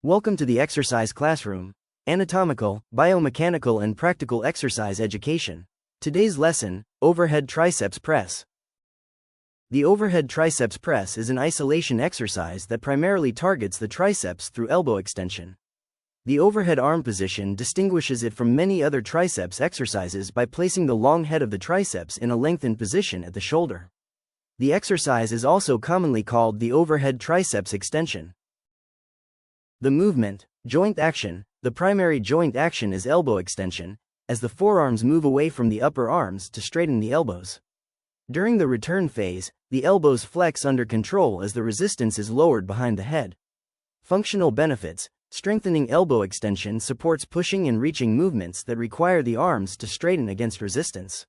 Welcome to the exercise classroom, anatomical, biomechanical and practical exercise education. Today's lesson, Overhead Triceps Press. The overhead triceps press is an isolation exercise that primarily targets the triceps through elbow extension. The overhead arm position distinguishes it from many other triceps exercises by placing the long head of the triceps in a lengthened position at the shoulder. The exercise is also commonly called the overhead triceps extension. The movement, joint action. The primary joint action is elbow extension, as the forearms move away from the upper arms to straighten the elbows. During the return phase, the elbows flex under control as the resistance is lowered behind the head. Functional benefits: strengthening elbow extension supports pushing and reaching movements that require the arms to straighten against resistance.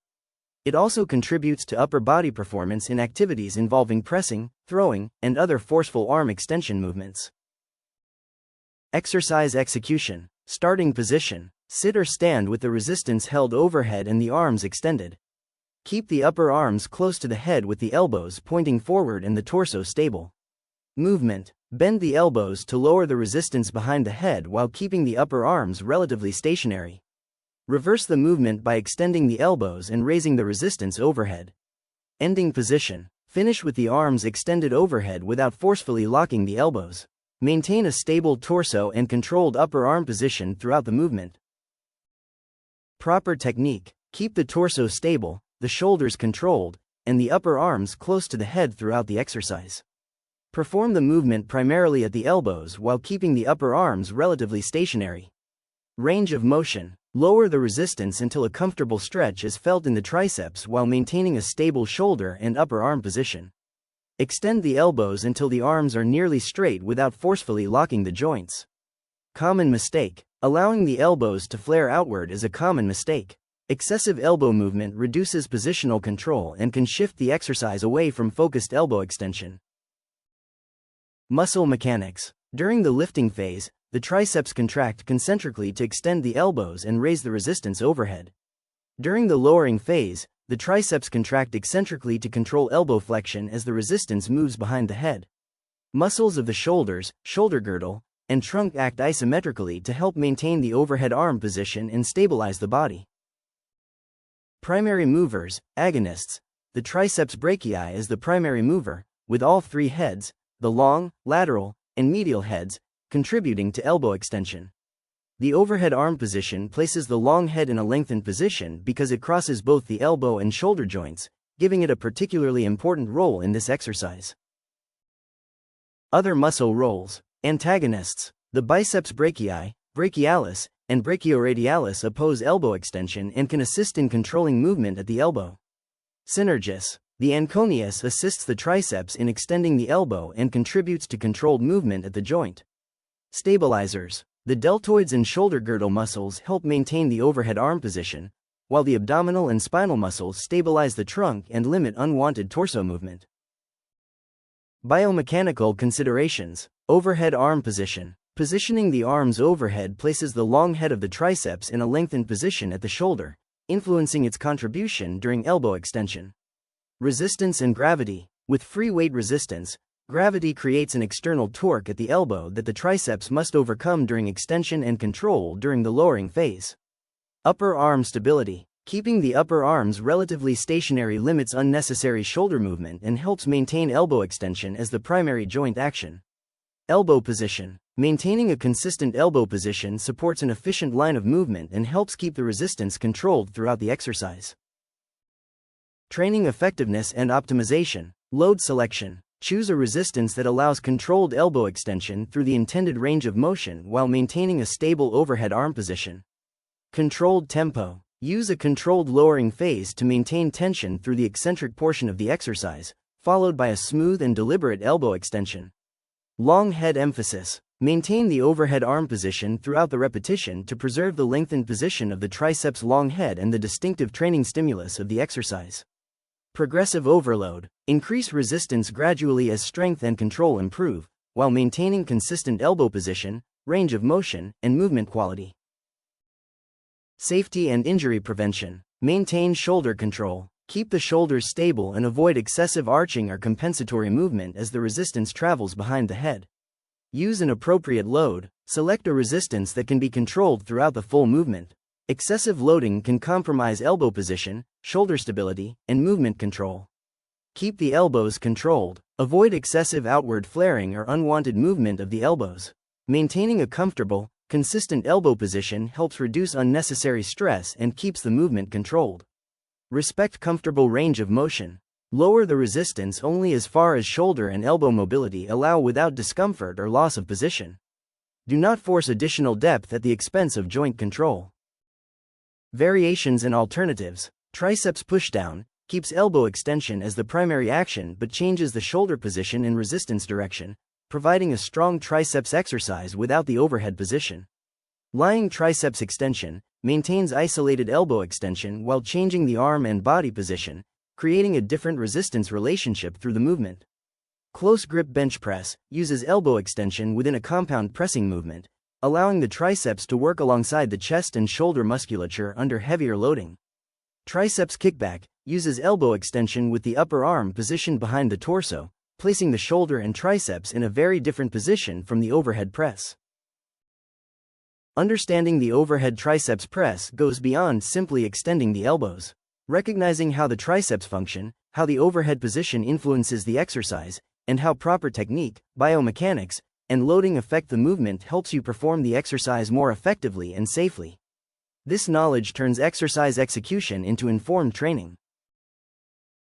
It also contributes to upper body performance in activities involving pressing, throwing, and other forceful arm extension movements. Exercise execution. Starting position: sit or stand with the resistance held overhead and the arms extended. Keep the upper arms close to the head with the elbows pointing forward and the torso stable. Movement: bend the elbows to lower the resistance behind the head while keeping the upper arms relatively stationary. Reverse the movement by extending the elbows and raising the resistance overhead. Ending position: finish with the arms extended overhead without forcefully locking the elbows. Maintain a stable torso and controlled upper arm position throughout the movement. Proper technique: keep the torso stable, the shoulders controlled, and the upper arms close to the head throughout the exercise. Perform the movement primarily at the elbows while keeping the upper arms relatively stationary. Range of motion: lower the resistance until a comfortable stretch is felt in the triceps while maintaining a stable shoulder and upper arm position. Extend the elbows until the arms are nearly straight without forcefully locking the joints. Common mistake: allowing the elbows to flare outward is a common mistake. Excessive elbow movement reduces positional control and can shift the exercise away from focused elbow extension. Muscle mechanics. During the lifting phase, the triceps contract concentrically to extend the elbows and raise the resistance overhead. During the lowering phase, the triceps contract eccentrically to control elbow flexion as the resistance moves behind the head. Muscles of the shoulders, shoulder girdle, and trunk act isometrically to help maintain the overhead arm position and stabilize the body. Primary movers, agonists. The triceps brachii is the primary mover, with all three heads, the long, lateral, and medial heads, contributing to elbow extension. The overhead arm position places the long head in a lengthened position because it crosses both the elbow and shoulder joints, giving it a particularly important role in this exercise. Other muscle roles. Antagonists. The biceps brachii, brachialis, and brachioradialis oppose elbow extension and can assist in controlling movement at the elbow. Synergists. The anconeus assists the triceps in extending the elbow and contributes to controlled movement at the joint. Stabilizers. The deltoids and shoulder girdle muscles help maintain the overhead arm position, while the abdominal and spinal muscles stabilize the trunk and limit unwanted torso movement. Biomechanical considerations. Overhead arm position. Positioning the arms overhead places the long head of the triceps in a lengthened position at the shoulder, influencing its contribution during elbow extension. Resistance and gravity. With free weight resistance, gravity creates an external torque at the elbow that the triceps must overcome during extension and control during the lowering phase. Upper arm stability. Keeping the upper arms relatively stationary limits unnecessary shoulder movement and helps maintain elbow extension as the primary joint action. Elbow position. Maintaining a consistent elbow position supports an efficient line of movement and helps keep the resistance controlled throughout the exercise. Training effectiveness and optimization. Load selection. Choose a resistance that allows controlled elbow extension through the intended range of motion while maintaining a stable overhead arm position. Controlled tempo. Use a controlled lowering phase to maintain tension through the eccentric portion of the exercise, followed by a smooth and deliberate elbow extension. Long head emphasis. Maintain the overhead arm position throughout the repetition to preserve the lengthened position of the triceps long head and the distinctive training stimulus of the exercise. Progressive overload. Increase resistance gradually as strength and control improve, while maintaining consistent elbow position, range of motion, and movement quality. Safety and injury prevention. Maintain shoulder control. Keep the shoulders stable and avoid excessive arching or compensatory movement as the resistance travels behind the head. Use an appropriate load, Select a resistance that can be controlled throughout the full movement. Excessive loading can compromise elbow position, shoulder stability, and movement control. Keep the elbows controlled. Avoid excessive outward flaring or unwanted movement of the elbows. Maintaining a comfortable, consistent elbow position helps reduce unnecessary stress and keeps the movement controlled. Respect comfortable range of motion. Lower the resistance only as far as shoulder and elbow mobility allow without discomfort or loss of position. Do not force additional depth at the expense of joint control. Variations and alternatives. Triceps pushdown keeps elbow extension as the primary action but changes the shoulder position in resistance direction, providing a strong triceps exercise without the overhead position. Lying triceps extension maintains isolated elbow extension while changing the arm and body position, creating a different resistance relationship through the movement. Close grip bench press uses elbow extension within a compound pressing movement, allowing the triceps to work alongside the chest and shoulder musculature under heavier loading. Triceps kickback uses elbow extension with the upper arm positioned behind the torso, placing the shoulder and triceps in a very different position from the overhead press. Understanding the overhead triceps press goes beyond simply extending the elbows. Recognizing how the triceps function, how the overhead position influences the exercise, and how proper technique, biomechanics, and loading affect the movement helps you perform the exercise more effectively and safely. This knowledge turns exercise execution into informed training.